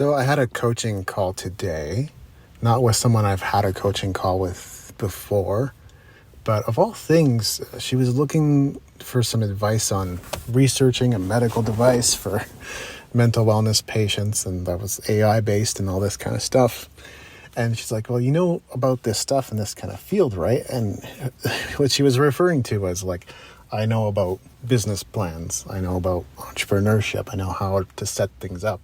So I had a coaching call today, not with someone I've had a coaching call with before, but of all things, she was looking for some advice on researching a medical device for mental wellness patients, and that was AI based and all this kind of stuff. And she's like, well, you know about this stuff in this kind of field, right? And what she was referring to was like, I know about business plans. I know about entrepreneurship. I know how to set things up.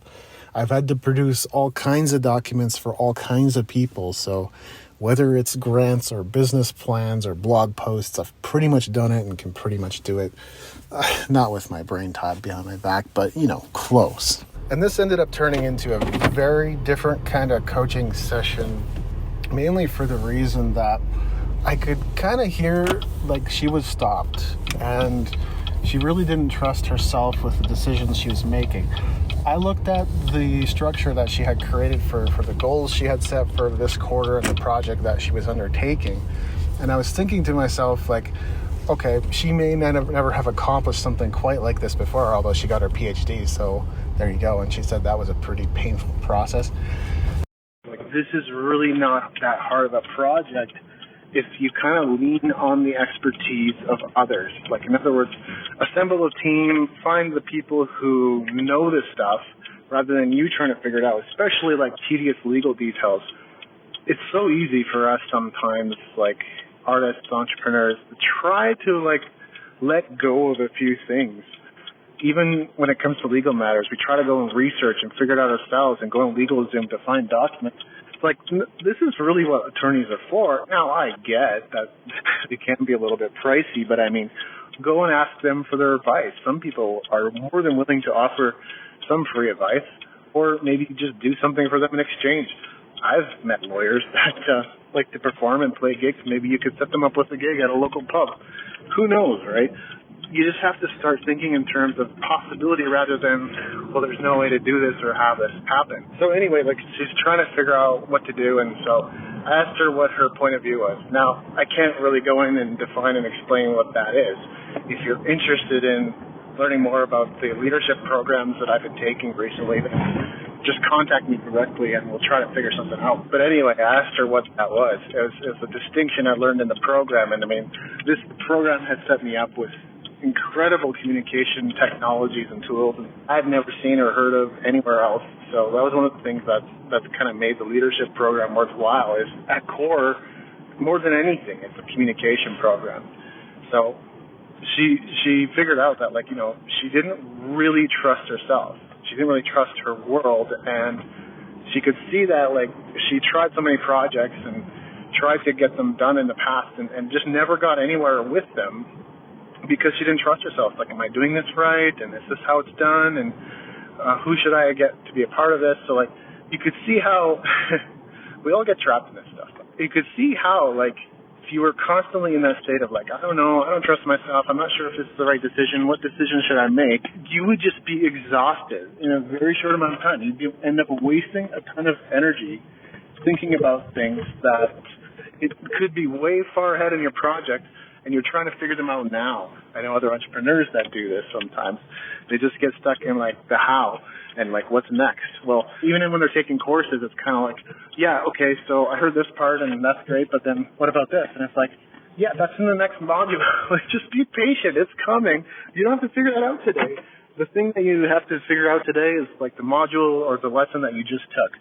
I've had to produce all kinds of documents for all kinds of people. So whether it's grants or business plans or blog posts, I've pretty much done it and can pretty much do it. Not with my brain tied behind my back, but, close. And this ended up turning into a very different kind of coaching session, mainly for the reason that I could kind of hear like she was stopped and she really didn't trust herself with the decisions she was making. I looked at the structure that she had created for the goals she had set for this quarter and the project that she was undertaking. And I was thinking to myself, like, okay, she may never have accomplished something quite like this before, although she got her PhD, so there you go. And she said that was a pretty painful process. Like, this is really not that hard of a project if you kind of lean on the expertise of others. Like, in other words, assemble a team, find the people who know this stuff rather than you trying to figure it out, especially like tedious legal details. It's so easy for us sometimes, like artists, entrepreneurs, to try to like let go of a few things. Even when it comes to legal matters, we try to go and research and figure it out ourselves and go on LegalZoom to find documents. Like, this is really what attorneys are for. Now, I get that it can be a little bit pricey, but I mean, go and ask them for their advice. Some people are more than willing to offer some free advice, or maybe just do something for them in exchange. I've met lawyers that like to perform and play gigs. Maybe you could set them up with a gig at a local pub. Who knows, right? You just have to start thinking in terms of possibility rather than, well, there's no way to do this or have this happen. So anyway, like, she's trying to figure out what to do, and so I asked her what her point of view was. Now, I can't really go in and define and explain what that is. If you're interested in learning more about the leadership programs that I've been taking recently, just contact me directly and we'll try to figure something out. But anyway, I asked her what that was. It was a distinction I learned in the program, and I mean, this program had set me up with incredible communication technologies and tools I've never seen or heard of anywhere else. So that was one of the things that's kind of made the leadership program worthwhile. Is at core, more than anything, it's a communication program. So she figured out that, like, she didn't really trust herself. She didn't really trust her world, and she could see that, like, she tried so many projects and tried to get them done in the past and just never got anywhere with them, because she didn't trust herself. Like, am I doing this right? And is this how it's done? And who should I get to be a part of this? So, like, you could see how we all get trapped in this stuff. You could see how, like, if you were constantly in that state of, like, I don't know, I don't trust myself, I'm not sure if this is the right decision, what decision should I make? You would just be exhausted in a very short amount of time. You'd end up wasting a ton of energy thinking about things that it could be way far ahead in your project, and you're trying to figure them out now. I know other entrepreneurs that do this sometimes. They just get stuck in, like, the how and, like, what's next. Well, even when they're taking courses, it's kind of like, yeah, okay, so I heard this part, and that's great, but then what about this? And it's like, yeah, that's in the next module. Like, just be patient. It's coming. You don't have to figure that out today. The thing that you have to figure out today is, like, the module or the lesson that you just took.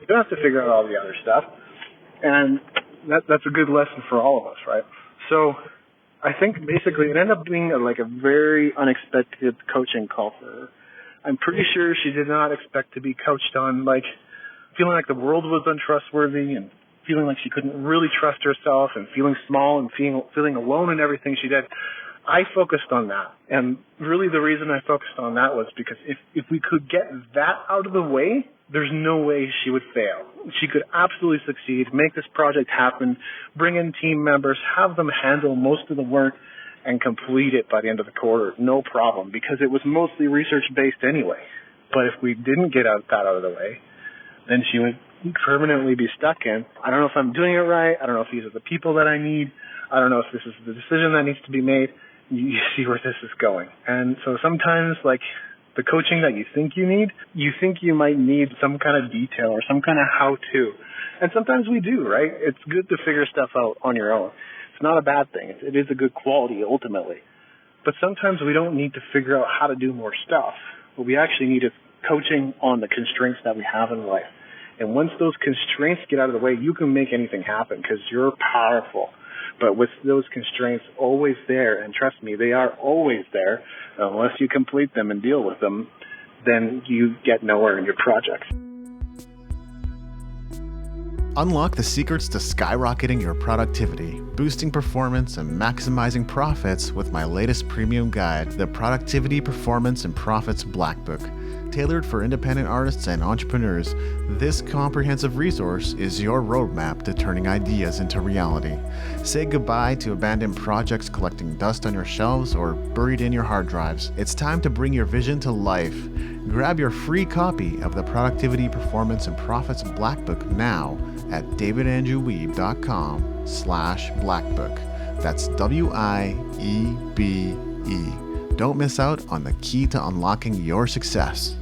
You don't have to figure out all the other stuff. And that's a good lesson for all of us, right? So I think basically it ended up being a very unexpected coaching call for her. I'm pretty sure she did not expect to be coached on, like, feeling like the world was untrustworthy and feeling like she couldn't really trust herself and feeling small and feeling alone in everything she did. I focused on that. And really the reason I focused on that was because if we could get that out of the way, there's no way she would fail. She could absolutely succeed, make this project happen, bring in team members, have them handle most of the work, and complete it by the end of the quarter, no problem, because it was mostly research-based anyway. But if we didn't get that out of the way, then she would permanently be stuck in, I don't know if I'm doing it right, I don't know if these are the people that I need, I don't know if this is the decision that needs to be made. You see where this is going. And so sometimes, like, The coaching that you think you might need some kind of detail or some kind of how-to. And sometimes we do, right? It's good to figure stuff out on your own. It's not a bad thing. It is a good quality ultimately. But sometimes we don't need to figure out how to do more stuff. What we actually need is coaching on the constraints that we have in life. And once those constraints get out of the way, you can make anything happen because you're powerful. But with those constraints always there, and trust me, they are always there, unless you complete them and deal with them, then you get nowhere in your projects. Unlock the secrets to skyrocketing your productivity, boosting performance, and maximizing profits with my latest premium guide, the Productivity, Performance, and Profits Blackbook. Tailored for independent artists and entrepreneurs, this comprehensive resource is your roadmap to turning ideas into reality. Say goodbye to abandoned projects collecting dust on your shelves or buried in your hard drives. It's time to bring your vision to life. Grab your free copy of the Productivity, Performance, and Profits Blackbook now at davidandrewweeb.com/blackbook. That's WIEBE. Don't miss out on the key to unlocking your success.